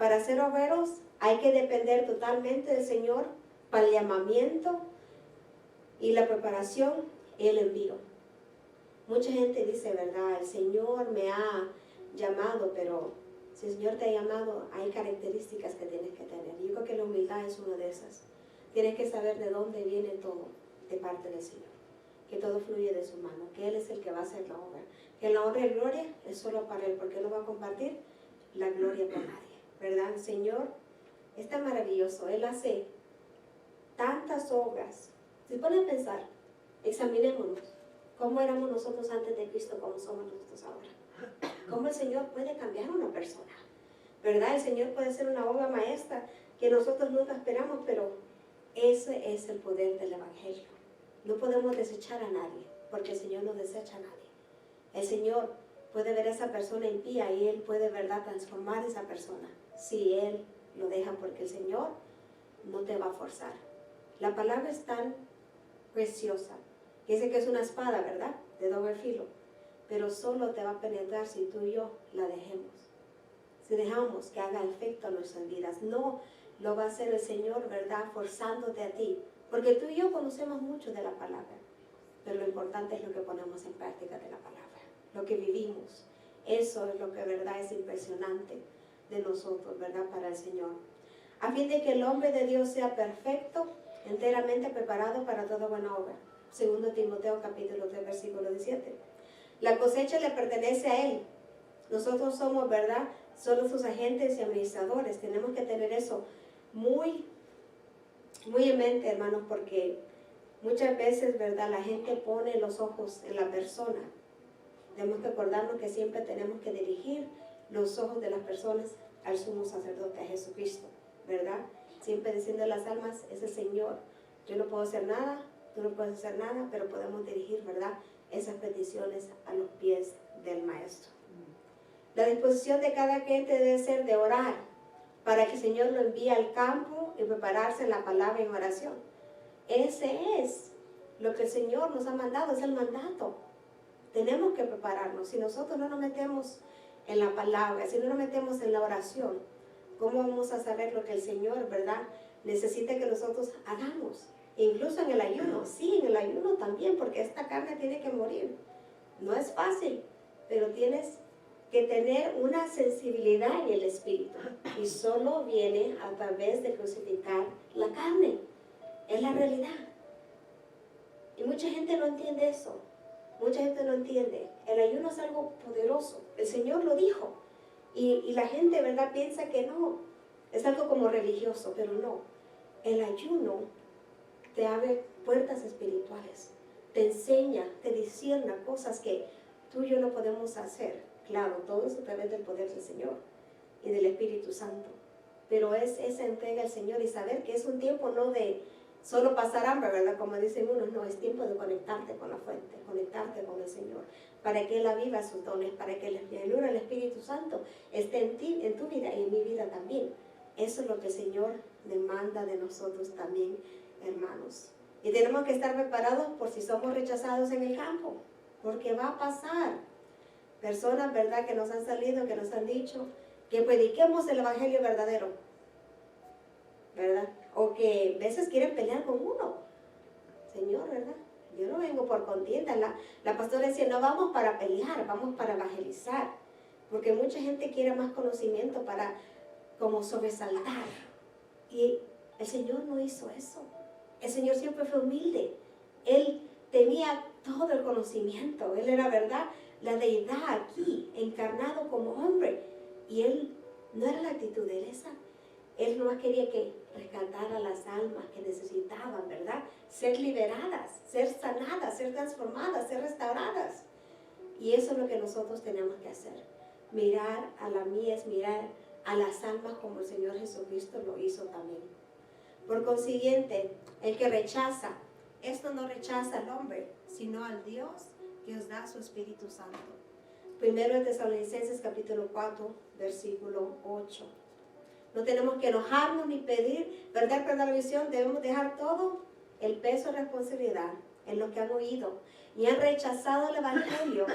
Para ser obreros hay que depender totalmente del Señor para el llamamiento y la preparación y el envío. Mucha gente dice, ¿verdad? El Señor me ha llamado, pero si el Señor te ha llamado, hay características que tienes que tener. Yo creo que la humildad es una de esas. Tienes que saber de dónde viene todo de parte del Señor. Que todo fluye de su mano, que Él es el que va a hacer la obra. Que la honra y gloria es solo para Él, porque Él no va a compartir la gloria con nadie, ¿verdad? El Señor es tan maravilloso, Él hace tantas obras. Si ponen a pensar, examinémonos, ¿cómo éramos nosotros antes de Cristo, cómo somos nosotros ahora? ¿Cómo el Señor puede cambiar a una persona? ¿Verdad? El Señor puede ser una obra maestra que nosotros nunca esperamos, pero ese es el poder del Evangelio. No podemos desechar a nadie, porque el Señor no desecha a nadie. El Señor puede ver a esa persona impía y Él puede, ¿verdad?, transformar a esa persona, si Él lo deja, porque el Señor no te va a forzar. La palabra es tan preciosa, que dice que es una espada, ¿verdad?, de doble filo, pero solo te va a penetrar si tú y yo la dejemos. Si dejamos que haga efecto a nuestras vidas, no lo va a hacer el Señor, ¿verdad?, forzándote a ti, porque tú y yo conocemos mucho de la palabra, pero lo importante es lo que ponemos en práctica de la palabra, lo que vivimos. Eso es lo que, ¿verdad?, es impresionante de nosotros, ¿verdad?, para el Señor. A fin de que el hombre de Dios sea perfecto, enteramente preparado para toda buena obra. 2 Timoteo capítulo 3, versículo 17. La cosecha le pertenece a Él. Nosotros somos, ¿verdad?, solo sus agentes y administradores. Tenemos que tener eso muy en mente, hermanos, porque muchas veces, ¿verdad?, la gente pone los ojos en la persona. Tenemos que acordarnos que siempre tenemos que dirigir los ojos de las personas al sumo sacerdote, a Jesucristo, ¿verdad? Siempre diciendo a las almas, es el Señor. Yo no puedo hacer nada, tú no puedes hacer nada, pero podemos dirigir, ¿verdad?, esas peticiones a los pies del Maestro. La disposición de cada cliente debe ser de orar para que el Señor lo envíe al campo y prepararse en la palabra y en oración. Ese es lo que el Señor nos ha mandado, es el mandato. Tenemos que prepararnos. Si nosotros no nos metemos en la palabra, si no nos metemos en la oración, ¿cómo vamos a saber lo que el Señor, ¿verdad?, necesita que nosotros hagamos? Incluso en el ayuno, sí, en el ayuno también, porque esta carne tiene que morir. No es fácil, pero tienes que tener una sensibilidad en el espíritu, y solo viene a través de crucificar la carne. Es la realidad. Y mucha gente no entiende eso. Mucha gente no entiende. El ayuno es algo poderoso. El Señor lo dijo. Y la gente, ¿verdad?, piensa que no. Es algo como religioso, pero no. El ayuno te abre puertas espirituales. Te enseña, te discierne cosas que tú y yo no podemos hacer. Claro, todo eso a través del poder del Señor y del Espíritu Santo. Pero es esa entrega al Señor y saber que es un tiempo no de solo pasar hambre, ¿verdad?, como dicen unos, no, es tiempo de conectarte con la fuente, conectarte con el Señor, para que Él aviva sus dones, para que la llenura del Espíritu Santo esté en ti, en tu vida y en mi vida también. Eso es lo que el Señor demanda de nosotros también, hermanos. Y tenemos que estar preparados por si somos rechazados en el campo, porque va a pasar. Personas, ¿verdad?, que nos han salido, que nos han dicho que prediquemos el Evangelio verdadero, ¿verdad? O que a veces quieren pelear con uno. Señor, ¿verdad? Yo no vengo por contienda. La pastora decía, no vamos para pelear, vamos para evangelizar. Porque mucha gente quiere más conocimiento para como sobresaltar. Y el Señor no hizo eso. El Señor siempre fue humilde. Él tenía todo el conocimiento. Él era, ¿verdad?, la deidad aquí, encarnado como hombre. Y Él no era la actitud de Él esa. Él no quería que rescatara las almas que necesitaban, ¿verdad?, ser liberadas, ser sanadas, ser transformadas, ser restauradas. Y eso es lo que nosotros tenemos que hacer. Mirar a la mies, mirar a las almas como el Señor Jesucristo lo hizo también. Por consiguiente, el que rechaza, esto no rechaza al hombre, sino al Dios que os da su Espíritu Santo. Primero de Tesalonicenses capítulo 4, versículo 8. No tenemos que enojarnos ni pedir, ¿verdad?, perder la visión. Debemos dejar todo el peso de responsabilidad en lo que han oído y han rechazado el Evangelio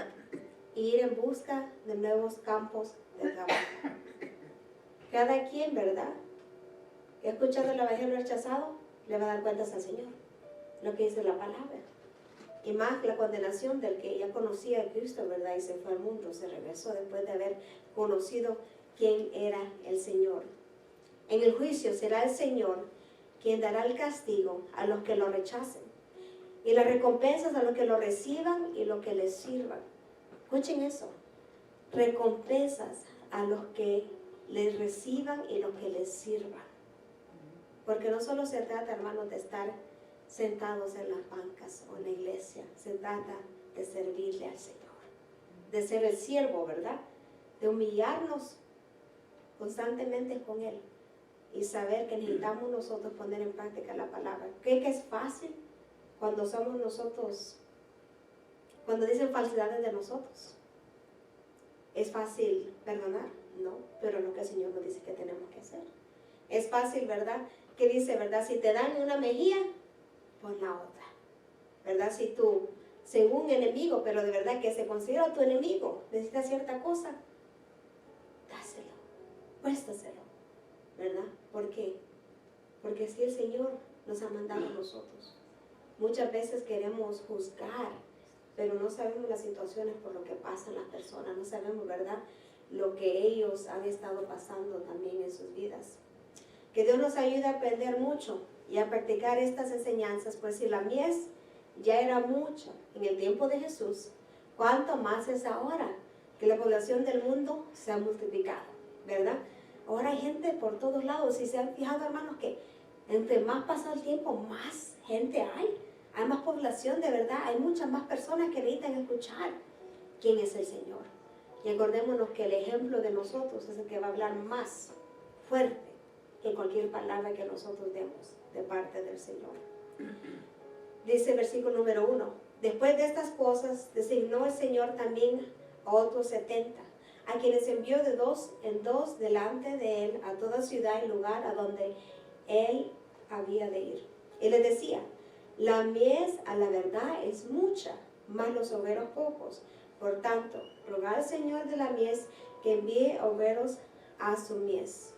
e ir en busca de nuevos campos de trabajo. Cada quien, ¿verdad?, que ha escuchado el evangelio rechazado, le va a dar cuentas al Señor, lo que dice la palabra. Y más la condenación del que ya conocía a Cristo, ¿verdad?, y se fue al mundo, se regresó después de haber conocido quién era el Señor. En el juicio será el Señor quien dará el castigo a los que lo rechacen, y las recompensas a los que lo reciban y los que les sirvan. Escuchen eso, recompensas a los que les reciban y los que les sirvan. Porque no solo se trata, hermanos, de estar sentados en las bancas o en la iglesia, se trata de servirle al Señor, de ser el siervo, ¿verdad?, de humillarnos constantemente con Él y saber que necesitamos nosotros poner en práctica la palabra. ¿Cree que es fácil cuando somos nosotros, cuando dicen falsedades de nosotros? ¿Es fácil perdonar? No, pero lo que el Señor nos dice que tenemos que hacer. Es fácil, ¿verdad?, que dice, ¿verdad?, si te dan una mejilla, pon la otra, ¿verdad? Si tú, según enemigo, pero de verdad que se considera tu enemigo, necesita cierta cosa, dáselo, préstaselo, ¿verdad? ¿Por qué? Porque así el Señor nos ha mandado a nosotros. Muchas veces queremos juzgar, pero no sabemos las situaciones por lo que pasan las personas, no sabemos, ¿verdad?, lo que ellos han estado pasando también en sus vidas. Que Dios nos ayude a aprender mucho y a practicar estas enseñanzas, pues si la mies ya era mucha en el tiempo de Jesús, ¿cuánto más es ahora que la población del mundo se ha multiplicado, ¿verdad? Ahora hay gente por todos lados. Si se han fijado, hermanos, que entre más pasa el tiempo, más gente hay más población, de verdad, hay muchas más personas que necesitan escuchar quién es el Señor. Y acordémonos que el ejemplo de nosotros es el que va a hablar más fuerte que cualquier palabra que nosotros demos de parte del Señor. Dice el versículo número 1, después de estas cosas designó el Señor también a otros 70, a quienes envió de dos en dos delante de él a toda ciudad y lugar a donde él había de ir. Y les decía, la mies a la verdad es mucha, mas los obreros pocos. Por tanto, rogad al Señor de la mies que envíe obreros a su mies.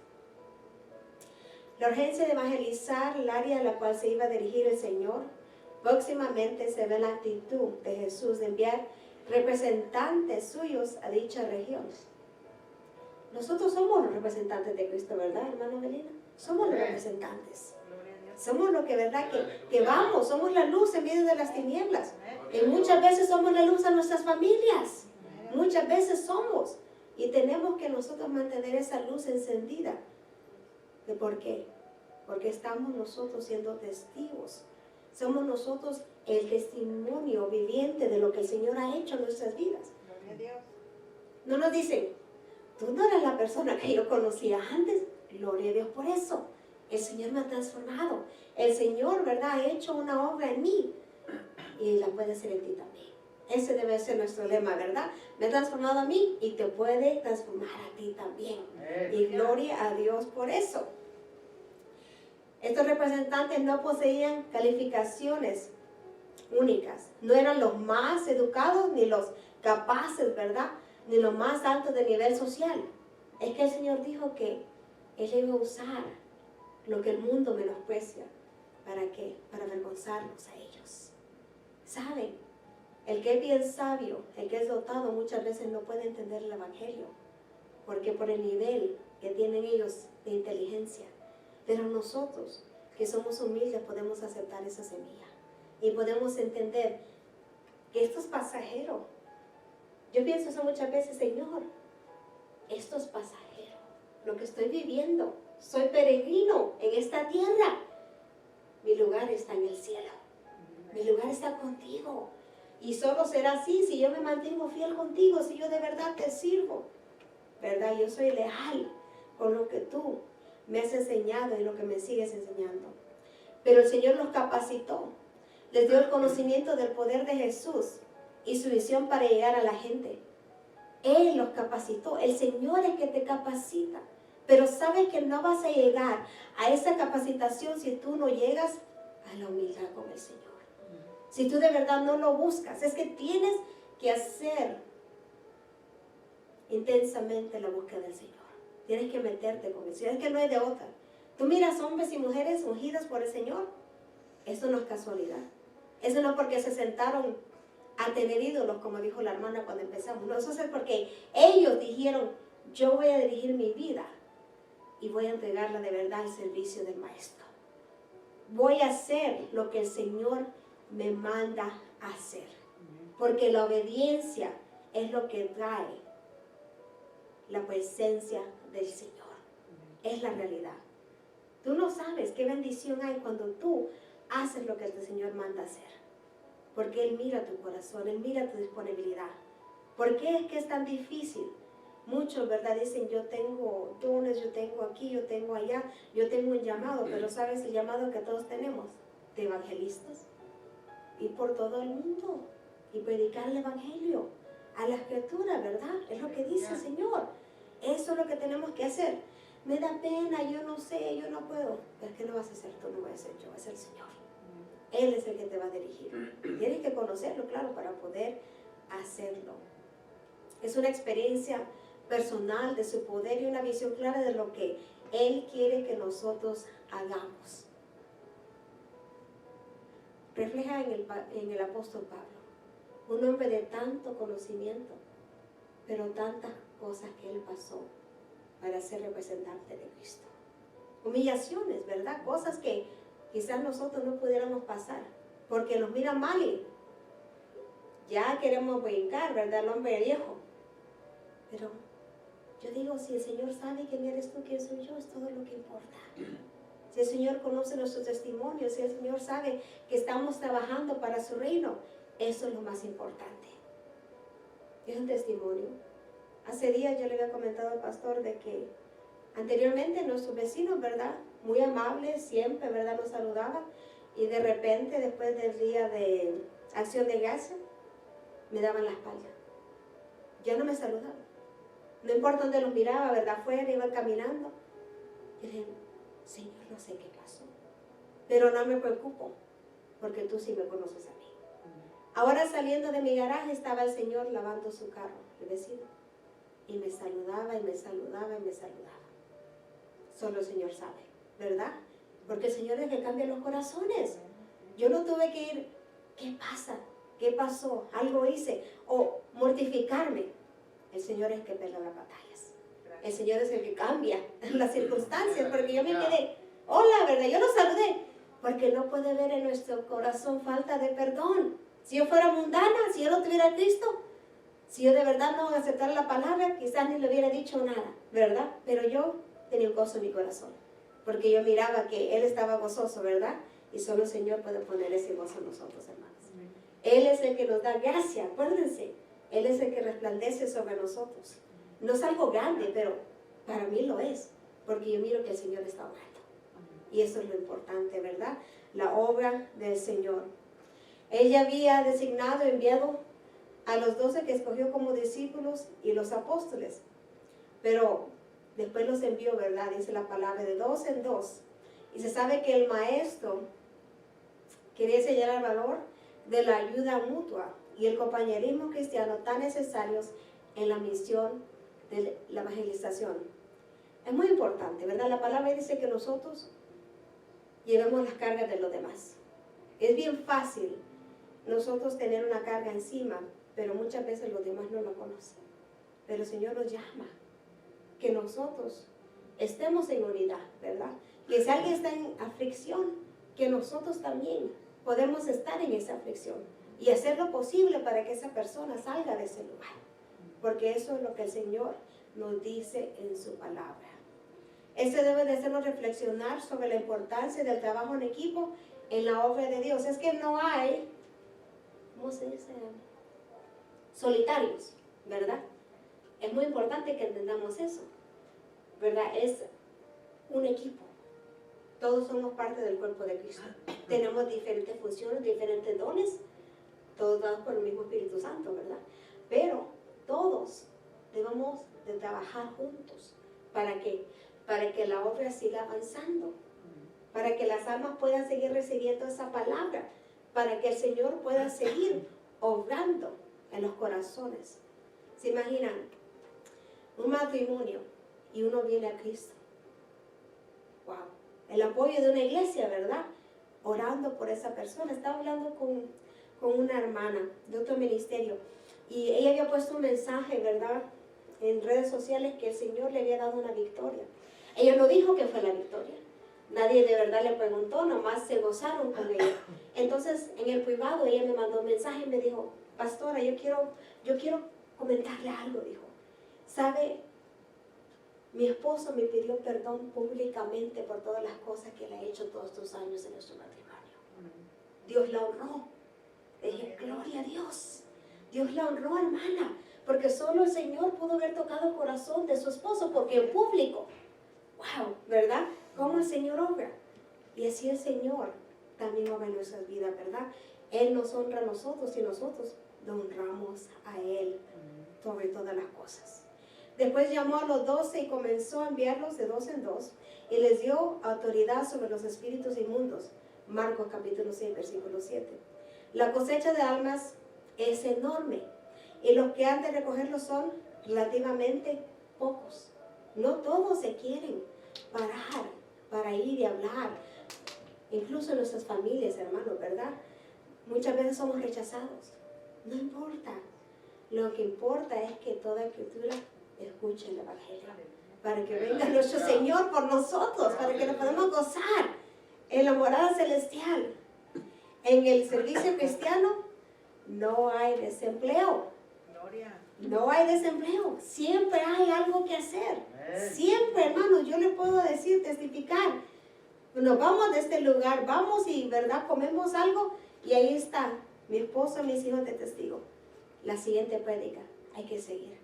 La urgencia de evangelizar el área a la cual se iba a dirigir el Señor, próximamente se ve la actitud de Jesús de enviar representantes suyos a dicha región. Nosotros somos los representantes de Cristo, ¿verdad, hermano Melina? Somos los representantes. Somos los que, ¿verdad?, que vamos, somos la luz en medio de las tinieblas. Y muchas veces somos la luz a nuestras familias. Muchas veces somos. Y tenemos que nosotros mantener esa luz encendida. ¿De por qué? Porque estamos nosotros siendo testigos. Somos nosotros el testimonio viviente de lo que el Señor ha hecho en nuestras vidas. No nos dicen, tú no eres la persona que yo conocía antes. Gloria a Dios por eso. El Señor me ha transformado. El Señor, ¿verdad?, ha hecho una obra en mí. Y la puede hacer en ti también. Ese debe ser nuestro lema, ¿verdad? Me ha transformado a mí y te puede transformar a ti también. Y gloria a Dios por eso. Estos representantes no poseían calificaciones únicas. No eran los más educados ni los capaces, ¿verdad?, ni los más altos de nivel social. Es que el Señor dijo que Él iba a usar lo que el mundo menosprecia. ¿Para qué? Para avergonzarlos a ellos. ¿Saben? El que es bien sabio, el que es dotado, muchas veces no puede entender el Evangelio, porque por el nivel que tienen ellos de inteligencia. Pero nosotros, que somos humildes, podemos aceptar esa semilla y podemos entender que esto es pasajero. Yo pienso eso muchas veces, Señor, esto es pasajero, lo que estoy viviendo. Soy peregrino en esta tierra. Mi lugar está en el cielo. Mi lugar está contigo. Y solo será así si yo me mantengo fiel contigo, si yo de verdad te sirvo. ¿Verdad? Yo soy leal con lo que tú me has enseñado y lo que me sigues enseñando. Pero el Señor los capacitó. Les dio el conocimiento del poder de Jesús y su visión para llegar a la gente. Él los capacitó. El Señor es que te capacita. Pero sabes que no vas a llegar a esa capacitación si tú no llegas a la humildad con el Señor. Si tú de verdad no lo buscas, es que tienes que hacer intensamente la búsqueda del Señor. Tienes que meterte con eso. Es que no hay de otra. Tú miras hombres y mujeres ungidas por el Señor. Eso no es casualidad. Eso no es porque se sentaron a tener ídolos, como dijo la hermana cuando empezamos. No, eso es porque ellos dijeron, yo voy a dirigir mi vida y voy a entregarla de verdad al servicio del Maestro. Voy a hacer lo que el Señor me manda a hacer. Porque la obediencia es lo que trae la presencia del Señor. Es la realidad. Tú no sabes qué bendición hay cuando tú haces lo que el Señor manda hacer. Porque Él mira tu corazón, Él mira tu disponibilidad. ¿Por qué es que es tan difícil? Muchos, ¿verdad? Dicen, yo tengo dones, yo tengo aquí, yo tengo allá, yo tengo un llamado, pero ¿sabes el llamado que todos tenemos? De evangelistas. Y por todo el mundo. Y predicar el evangelio a las criaturas, ¿verdad? Es lo que dice el Señor. Eso es lo que tenemos que hacer. Me da pena, yo no sé, yo no puedo. Pero es que no vas a ser tú, no voy a ser yo, es el Señor. Él es el que te va a dirigir. Tienes que conocerlo, claro, para poder hacerlo. Es una experiencia personal de su poder y una visión clara de lo que Él quiere que nosotros hagamos. Refleja en el apóstol Pablo, un hombre de tanto conocimiento, pero tantas cosas que él pasó para ser representante de Cristo. Humillaciones, ¿verdad? Cosas que quizás nosotros no pudiéramos pasar, porque nos miran mal y ya queremos brincar, ¿verdad? El hombre viejo. Pero yo digo, si el Señor sabe quién eres tú, quién soy yo, es todo lo que importa. Si el Señor conoce nuestros testimonios, si el Señor sabe que estamos trabajando para su reino, eso es lo más importante. Es un testimonio. Hace días yo le había comentado al pastor de que anteriormente nuestros vecinos, ¿verdad? Muy amables, siempre, ¿verdad? Nos saludaban. Y de repente, después del día de Acción de Gracias, me daban la espalda. Ya no me saludaban. No importa dónde los miraba, ¿verdad? Afuera, iban caminando. Y le dije, Señor, no sé qué pasó. Pero no me preocupo, porque tú sí me conoces a mí. Ahora saliendo de mi garaje estaba el Señor lavando su carro, el vecino. Y me saludaba, y me saludaba, y me saludaba. Solo el Señor sabe, ¿verdad? Porque el Señor es el que cambia los corazones. Yo no tuve que ir, ¿qué pasa? ¿Qué pasó? Algo hice. O mortificarme. El Señor es el que pelea las batallas. El Señor es el que cambia las circunstancias. Porque yo me quedé, hola, ¿verdad? Yo lo saludé. Porque no puede ver en nuestro corazón falta de perdón. Si yo fuera mundana, si yo no tuviera a Cristo, si yo de verdad no aceptara la palabra, quizás ni le hubiera dicho nada, ¿verdad? Pero yo tenía un gozo en mi corazón, porque yo miraba que Él estaba gozoso, ¿verdad? Y solo el Señor puede poner ese gozo en nosotros, hermanos. Él es el que nos da gracia, acuérdense. Él es el que resplandece sobre nosotros. No es algo grande, pero para mí lo es, porque yo miro que el Señor está obrando. Y eso es lo importante, ¿verdad? La obra del Señor. Ella había designado, enviado a los 12 que escogió como discípulos y los apóstoles. Pero después los envió, ¿verdad? Dice la palabra, de 2 en 2. Y se sabe que el maestro quería enseñar el valor de la ayuda mutua y el compañerismo cristiano tan necesarios en la misión de la evangelización. Es muy importante, ¿verdad? La palabra dice que nosotros llevemos las cargas de los demás. Es bien fácil nosotros tener una carga encima, pero muchas veces los demás no lo conocen. Pero el Señor nos llama que nosotros estemos en unidad, ¿verdad? Que si alguien está en aflicción, que nosotros también podemos estar en esa aflicción y hacer lo posible para que esa persona salga de ese lugar. Porque eso es lo que el Señor nos dice en su palabra. Eso debe de hacernos reflexionar sobre la importancia del trabajo en equipo en la obra de Dios. Es que no hay, ¿cómo se dice? Solitarios, ¿verdad? Es muy importante que entendamos eso, ¿verdad? Es un equipo. Todos somos parte del cuerpo de Cristo. Tenemos diferentes funciones, diferentes dones, todos dados por el mismo Espíritu Santo, ¿verdad? Pero todos debemos de trabajar juntos. ¿Para qué? Para que la obra siga avanzando, para que las almas puedan seguir recibiendo esa palabra, para que el Señor pueda seguir obrando en los corazones. ¿Se imaginan? Un matrimonio y uno viene a Cristo. Wow. El apoyo de una iglesia, ¿verdad? Orando por esa persona. Estaba hablando con una hermana de otro ministerio y ella había puesto un mensaje, ¿verdad?, en redes sociales, que el Señor le había dado una victoria. Ella no dijo que fue la victoria. Nadie de verdad le preguntó, nomás se gozaron con ella. Entonces, en el privado, ella me mandó un mensaje y me dijo, pastora, yo quiero comentarle algo, dijo. ¿Sabe? Mi esposo me pidió perdón públicamente por todas las cosas que él ha hecho todos estos años en nuestro matrimonio. Dios la honró. Dije, gloria a Dios. Dios la honró, hermana, porque solo el Señor pudo haber tocado el corazón de su esposo, porque en público, wow, ¿verdad? Cómo el Señor obra. Y así el Señor también obra en nuestras vidas, ¿verdad? Él nos honra a nosotros y nosotros lo honramos a Él sobre todas las cosas. Después llamó a los 12 y comenzó a enviarlos de 2 en 2 y les dio autoridad sobre los espíritus inmundos. Marcos capítulo 6, versículo 7. La cosecha de almas es enorme y los que han de recogerlo son relativamente pocos. No todos se quieren parar para ir y hablar. Incluso en nuestras familias, hermanos, ¿verdad? Muchas veces somos rechazados. No importa. Lo que importa es que toda escritura escuche el Evangelio, para que venga nuestro Señor por nosotros, para que nos podamos gozar en la morada celestial. En el servicio cristiano no hay desempleo. No hay desempleo. Siempre hay algo que hacer. Siempre, hermanos, yo les puedo decir, testificar. Nos vamos de este lugar, vamos y, ¿verdad?, comemos algo y ahí está mi esposo, mis hijos de testigo. La siguiente prédica. Hay que seguir,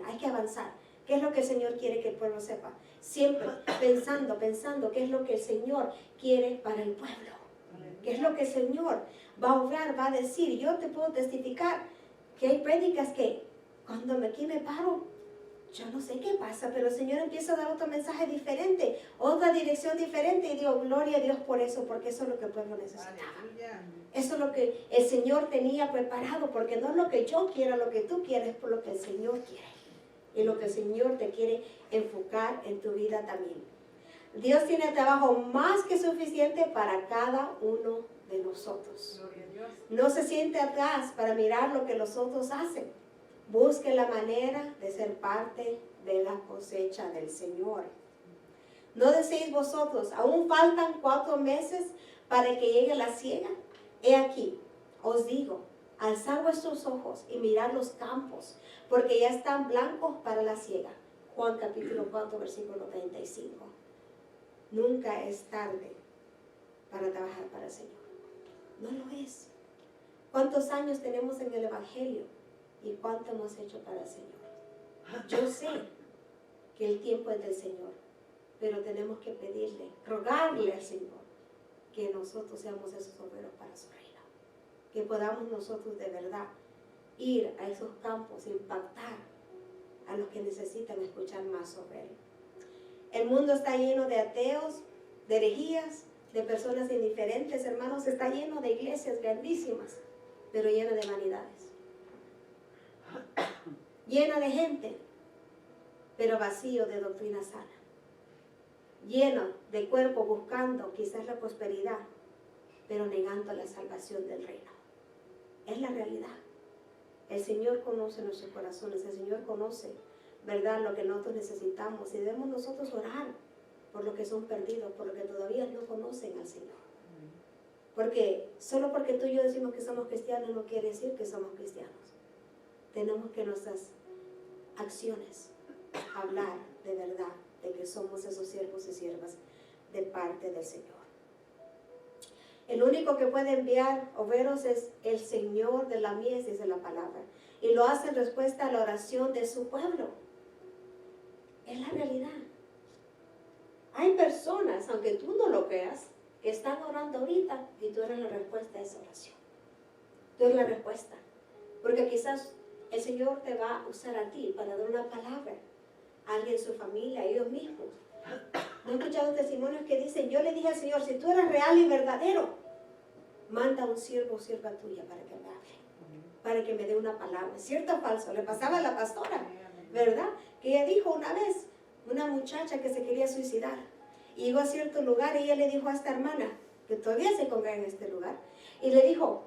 hay que avanzar. ¿Qué es lo que el Señor quiere que el pueblo sepa? Siempre pensando qué es lo que el Señor quiere para el pueblo. ¿Qué es lo que el Señor va a obrar, va a decir? Yo te puedo testificar que hay prédicas que cuando aquí me paro, yo no sé qué pasa, pero el Señor empieza a dar otro mensaje diferente, otra dirección diferente, y digo, gloria a Dios por eso, porque eso es lo que el pueblo necesitaba. Eso es lo que el Señor tenía preparado, porque no es lo que yo quiero, lo que tú quieres, es por lo que el Señor quiere. Y lo que el Señor te quiere enfocar en tu vida también. Dios tiene trabajo más que suficiente para cada uno de nosotros. No se siente atrás para mirar lo que los otros hacen. Busque la manera de ser parte de la cosecha del Señor. ¿No decís vosotros, aún faltan 4 meses para que llegue la siega? He aquí, os digo, alzad vuestros ojos y mirad los campos, porque ya están blancos para la siega. Juan capítulo 4, versículo 35. Nunca es tarde para trabajar para el Señor. No lo es. ¿Cuántos años tenemos en el Evangelio? ¿Y cuánto hemos hecho para el Señor? Yo sé que el tiempo es del Señor, pero tenemos que pedirle, rogarle al Señor que nosotros seamos esos obreros para su reino. Que podamos nosotros de verdad ir a esos campos, impactar a los que necesitan escuchar más sobre Él. El mundo está lleno de ateos, de herejías, de personas indiferentes, hermanos. Está lleno de iglesias grandísimas, pero llena de vanidades. Llena de gente, pero vacío de doctrina sana. Lleno de cuerpo buscando quizás la prosperidad, pero negando la salvación del reino. Es la realidad. El Señor conoce nuestros corazones, el Señor conoce, ¿verdad?, lo que nosotros necesitamos, y debemos nosotros orar por los que son perdidos, por los que todavía no conocen al Señor. Porque solo porque tú y yo decimos que somos cristianos no quiere decir que somos cristianos. Tenemos que nuestras acciones hablar de verdad, de que somos esos siervos y siervas de parte del Señor. El único que puede enviar obreros es el Señor de la mies, dice la palabra, y lo hace en respuesta a la oración de su pueblo. Es la realidad. Hay personas, aunque tú no lo creas, que están orando ahorita y tú eres la respuesta a esa oración. Tú eres la respuesta. Porque quizás el Señor te va a usar a ti para dar una palabra a alguien, su familia, a ellos mismos. ¿No he escuchado testimonios que dicen, yo le dije al Señor, si tú eres real y verdadero, manda un siervo o sierva tuya para que me hable, para que me dé una palabra? ¿Cierto o falso? Le pasaba a la pastora, ¿verdad? Que ella dijo una vez, una muchacha que se quería suicidar. Y llegó a cierto lugar y ella le dijo a esta hermana, que todavía se congrega en este lugar, y le dijo,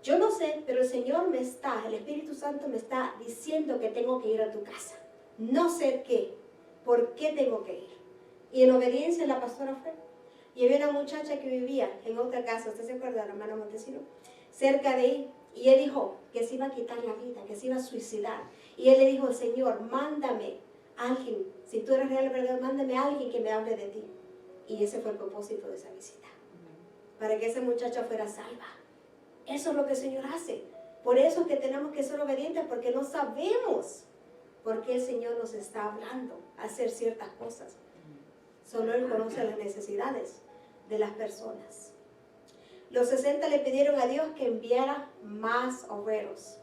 yo no sé, pero el Señor el Espíritu Santo me está diciendo que tengo que ir a tu casa. No sé por qué tengo que ir. Y en obediencia la pastora fue. Y había una muchacha que vivía en otra casa, ¿usted se acuerda de la hermana Montesino? Cerca de ahí. Y él dijo que se iba a quitar la vida, que se iba a suicidar. Y él le dijo, Señor, mándame a alguien, si tú eres real, verdad, mándame a alguien que me hable de ti. Y ese fue el propósito de esa visita, para que esa muchacha fuera salva. Eso es lo que el Señor hace. Por eso es que tenemos que ser obedientes, porque no sabemos por qué el Señor nos está hablando a hacer ciertas cosas. Solo Él conoce las necesidades de las personas. Los 60 le pidieron a Dios que enviara más obreros.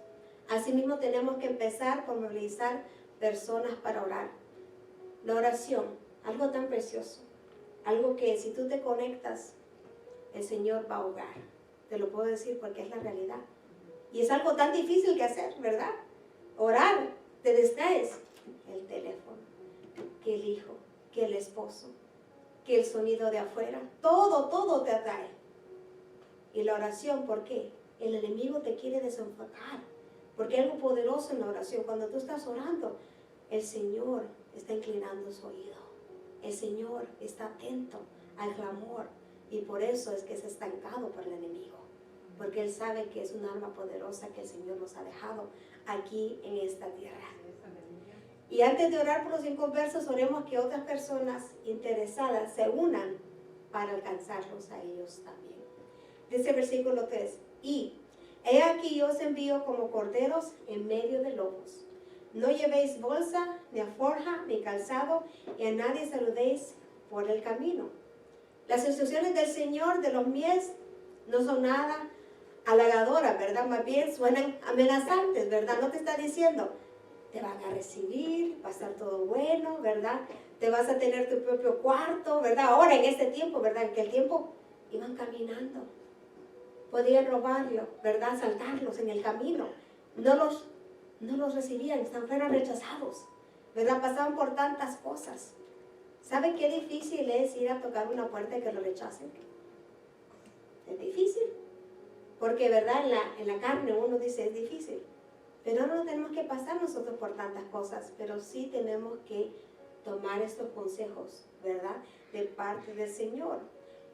Asimismo tenemos que empezar por movilizar personas para orar. La oración, algo tan precioso, algo que si tú te conectas, el Señor va a obrar. Te lo puedo decir porque es la realidad. Y es algo tan difícil que hacer, ¿verdad? Orar, te distraes. El teléfono, que el hijo, que el esposo, que el sonido de afuera, todo te atrae. Y la oración, ¿por qué? El enemigo te quiere desenfocar, porque hay algo poderoso en la oración. Cuando tú estás orando, el Señor está inclinando su oído. El Señor está atento al clamor, y por eso es que es estancado por el enemigo, porque Él sabe que es un arma poderosa que el Señor nos ha dejado aquí en esta tierra. Y antes de orar por los inconversos, oremos que otras personas interesadas se unan para alcanzarlos a ellos también. Dice el versículo 3, y he aquí yo os envío como corderos en medio de lobos. No llevéis bolsa, ni alforja, ni calzado, y a nadie saludéis por el camino. Las instrucciones del Señor de los mies no son nada halagadoras, ¿verdad? Más bien suenan amenazantes, ¿verdad? No te está diciendo, te van a recibir, va a estar todo bueno, ¿verdad? Te vas a tener tu propio cuarto, ¿verdad? Ahora en este tiempo, ¿verdad? En que el tiempo iban caminando. Podían robarlo, ¿verdad? Asaltarlos en el camino. No los recibían, fueron rechazados, ¿verdad? Pasaban por tantas cosas. ¿Sabe qué difícil es ir a tocar una puerta y que lo rechacen? Es difícil. Porque, ¿verdad? En la carne uno dice, es difícil. Pero no tenemos que pasar nosotros por tantas cosas, pero sí tenemos que tomar estos consejos, ¿verdad? De parte del Señor.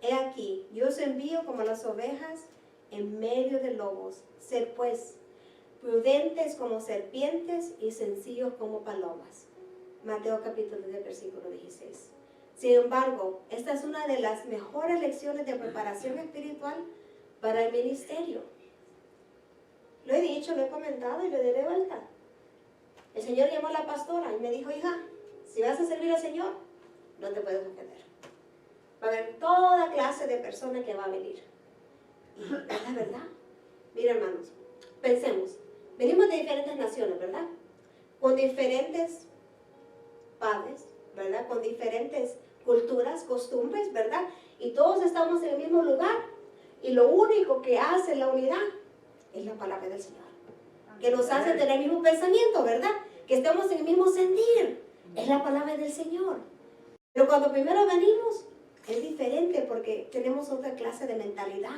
He aquí, yo os envío como las ovejas en medio de lobos. Sed pues prudentes como serpientes y sencillos como palomas. Mateo capítulo 10, versículo 16. Sin embargo, esta es una de las mejores lecciones de preparación espiritual para el ministerio. Lo he dicho, lo he comentado y lo diré de vuelta. El Señor llamó a la pastora y me dijo, hija, si vas a servir al Señor, no te puedes ofender. Va a haber toda clase de personas que va a venir. Y es la verdad. Mira, hermanos, pensemos. Venimos de diferentes naciones, ¿verdad? Con diferentes padres, ¿verdad? Con diferentes culturas, costumbres, ¿verdad? Y todos estamos en el mismo lugar. Y lo único que hace la unidad es la palabra del Señor, que nos hace tener el mismo pensamiento, ¿verdad? Que estemos en el mismo sentir, es la palabra del Señor. Pero cuando primero venimos, es diferente porque tenemos otra clase de mentalidad.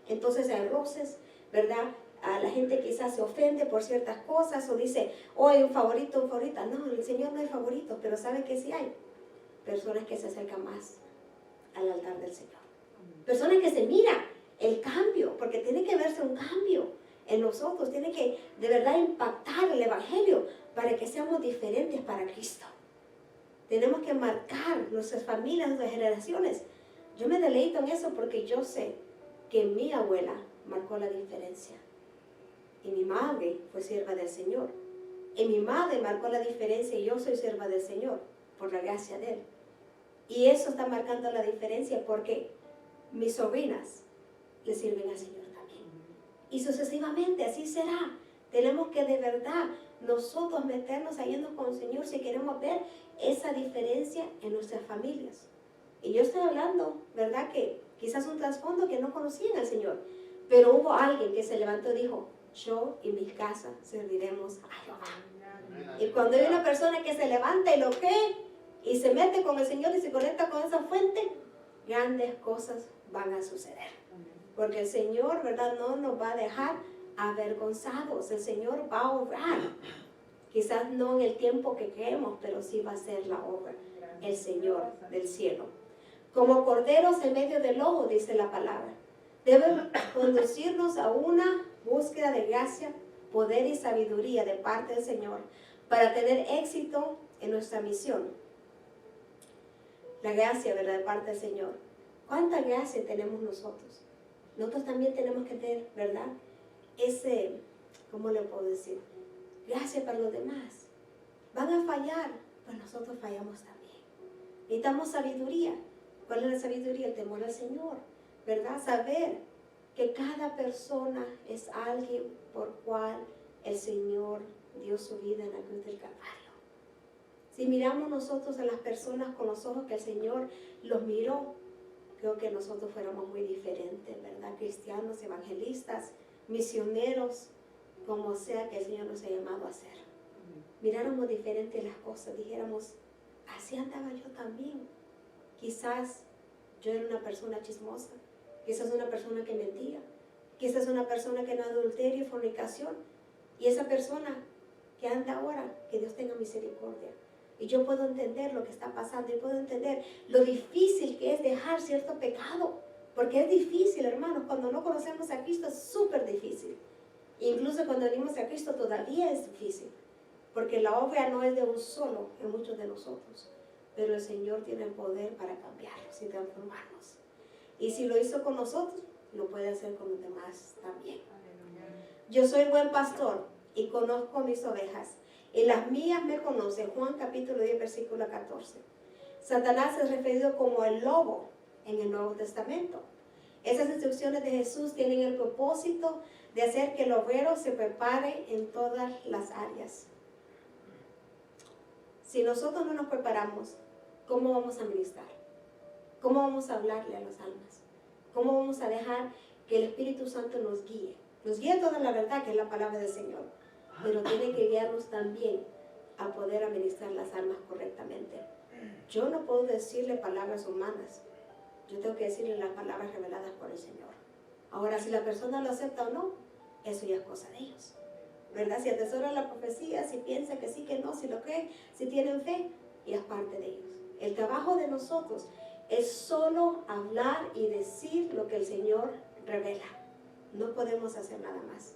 Entonces hay roces, ¿verdad? A la gente quizás se ofende por ciertas cosas o dice, oh, hay un favorito, un favorita. No, el Señor no hay favoritos, pero ¿sabe que sí hay? Personas que se acercan más al altar del Señor. Personas que se miran el cambio, porque tiene que verse un cambio en nosotros, tiene que de verdad impactar el Evangelio para que seamos diferentes para Cristo. Tenemos que marcar nuestras familias, nuestras generaciones. Yo me deleito en eso porque yo sé que mi abuela marcó la diferencia. Y mi madre fue sierva del Señor. Y mi madre marcó la diferencia y yo soy sierva del Señor por la gracia de Él. Y eso está marcando la diferencia porque mis sobrinas le sirven al Señor también. Y sucesivamente, así será. Tenemos que de verdad nosotros meternos yendo con el Señor si queremos ver esa diferencia en nuestras familias. Y yo estoy hablando, ¿verdad? Que quizás un trasfondo que no conocían al Señor. Pero hubo alguien que se levantó y dijo, yo y mi casa serviremos a Jehová. Y cuando hay una persona que se levanta y lo cree, y se mete con el Señor y se conecta con esa fuente, grandes cosas van a suceder. Porque el Señor, ¿verdad?, no nos va a dejar avergonzados. El Señor va a obrar. Quizás no en el tiempo que queremos, pero sí va a ser la obra. El Señor del cielo. Como corderos en medio del lobo, dice la palabra. Debe conducirnos a una búsqueda de gracia, poder y sabiduría de parte del Señor para tener éxito en nuestra misión. La gracia, ¿verdad?, de parte del Señor. ¿Cuánta gracia tenemos nosotros? Nosotros también tenemos que tener, ¿verdad?, ¿cómo le puedo decir? Gracia para los demás. Van a fallar, pues nosotros fallamos también. Necesitamos sabiduría. ¿Cuál es la sabiduría? El temor al Señor, ¿verdad? Saber que cada persona es alguien por cual el Señor dio su vida en la cruz del Calvario. Si miramos nosotros a las personas con los ojos que el Señor los miró, creo que nosotros fuéramos muy diferentes, ¿verdad? Cristianos, evangelistas, misioneros, como sea que el Señor nos ha llamado a hacer. Miráramos diferente las cosas, dijéramos, así andaba yo también. Quizás yo era una persona chismosa, quizás una persona que mentía, quizás una persona que no adulterio y fornicación, y esa persona que anda ahora, que Dios tenga misericordia. Y yo puedo entender lo que está pasando, y puedo entender lo difícil que es dejar cierto pecado, porque es difícil, hermanos, cuando no conocemos a Cristo es súper difícil. Incluso cuando venimos a Cristo todavía es difícil, porque la obra no es de un solo en muchos de nosotros, pero el Señor tiene el poder para cambiarnos y transformarnos. Y si lo hizo con nosotros, lo puede hacer con los demás también. Yo soy buen pastor y conozco mis ovejas, y las mías me conocen. Juan capítulo 10, versículo 14. Satanás es referido como el lobo en el Nuevo Testamento. Esas instrucciones de Jesús tienen el propósito de hacer que el obrero se prepare en todas las áreas. Si nosotros no nos preparamos, ¿cómo vamos a ministrar? ¿Cómo vamos a hablarle a las almas? ¿Cómo vamos a dejar que el Espíritu Santo nos guíe? Nos guía toda la verdad, que es la palabra del Señor, pero tiene que guiarnos también a poder administrar las almas correctamente. Yo no puedo decirle palabras humanas, yo tengo que decirle las palabras reveladas por el Señor. Ahora, si la persona lo acepta o no, eso ya es cosa de ellos, ¿verdad? Si atesora la profecía, si piensa que sí, que no, si lo cree, si tienen fe, ya es parte de ellos. El trabajo de nosotros es solo hablar y decir lo que el Señor revela. No podemos hacer nada más,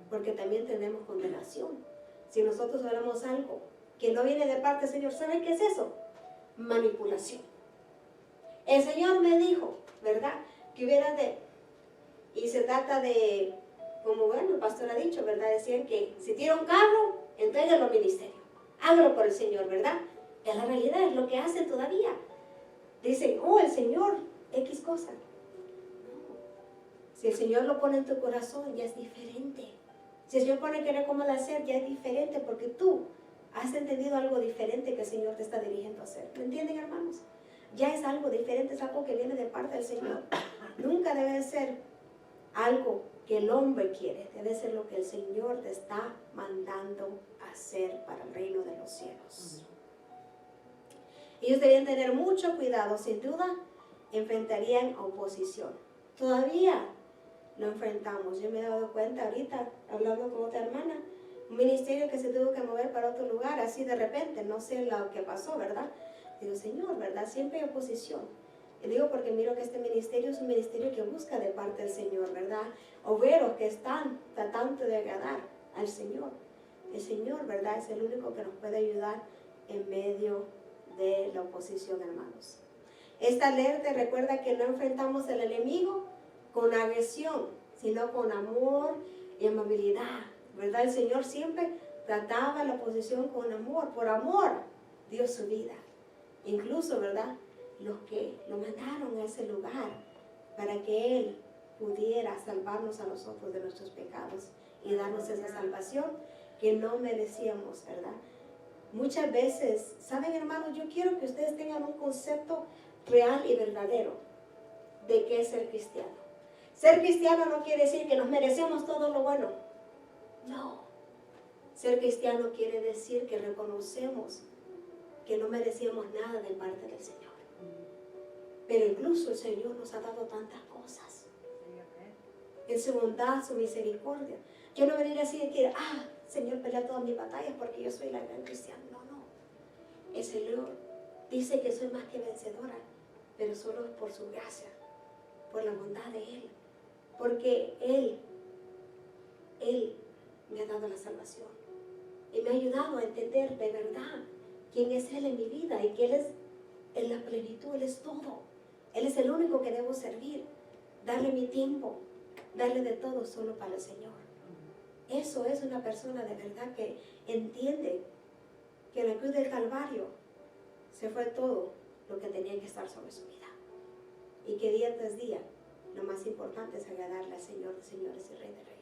porque también tenemos condenación. Si nosotros hablamos algo que no viene de parte del Señor, ¿saben qué es eso? Manipulación. El Señor me dijo, ¿verdad?, que hubiera y se trata de, como bueno, el pastor ha dicho, ¿verdad?, decían que si tiene un carro, entréguelo al ministerio, hágalo por el Señor, ¿verdad? Es la realidad, es lo que hacen todavía. Dicen, oh, el Señor, X cosa. Si el Señor lo pone en tu corazón, ya es diferente. Si el Señor pone querer cómo hacer, ya es diferente, porque tú has entendido algo diferente que el Señor te está dirigiendo a hacer. ¿Me entienden, hermanos? Ya es algo diferente, es algo que viene de parte del Señor. Nunca debe ser algo que el hombre quiere, debe ser lo que el Señor te está mandando a hacer para el reino de los cielos. Ellos debían tener mucho cuidado, sin duda, enfrentarían oposición. Todavía lo enfrentamos. Yo me he dado cuenta ahorita, hablando con otra hermana, un ministerio que se tuvo que mover para otro lugar, así de repente, no sé lo que pasó, ¿verdad? Digo, Señor, ¿verdad? Siempre hay oposición. Y digo porque miro que este ministerio es un ministerio que busca de parte del Señor, ¿verdad? Obreros que están tratando de agradar al Señor. El Señor, ¿verdad?, es el único que nos puede ayudar en medio de la oposición, hermanos. Esta alerta recuerda que no enfrentamos al enemigo con agresión, sino con amor y amabilidad, ¿verdad? El Señor siempre trataba la oposición con amor. Por amor dio su vida. Incluso, ¿verdad?, los que lo mandaron a ese lugar para que Él pudiera salvarnos a nosotros de nuestros pecados y darnos esa salvación que no merecíamos, ¿verdad? Muchas veces, ¿saben, hermanos? Yo quiero que ustedes tengan un concepto real y verdadero de qué es ser cristiano. Ser cristiano no quiere decir que nos merecemos todo lo bueno. No. Ser cristiano quiere decir que reconocemos que no merecíamos nada de parte del Señor. Pero incluso el Señor nos ha dado tantas cosas. En su bondad, su misericordia. Yo no venir así de que, Señor, pelea todas mis batallas porque yo soy la gran cristiana. No, no. El Señor dice que soy más que vencedora, pero solo es por su gracia, por la bondad de Él. Porque Él me ha dado la salvación. Y me ha ayudado a entender de verdad quién es Él en mi vida y que Él es en la plenitud, Él es todo. Él es el único que debo servir, darle mi tiempo, darle de todo solo para el Señor. Eso es una persona de verdad que entiende que en la cruz del Calvario se fue todo lo que tenía que estar sobre su vida. Y que día tras día lo más importante es agradarle al Señor de señores y Rey de reyes.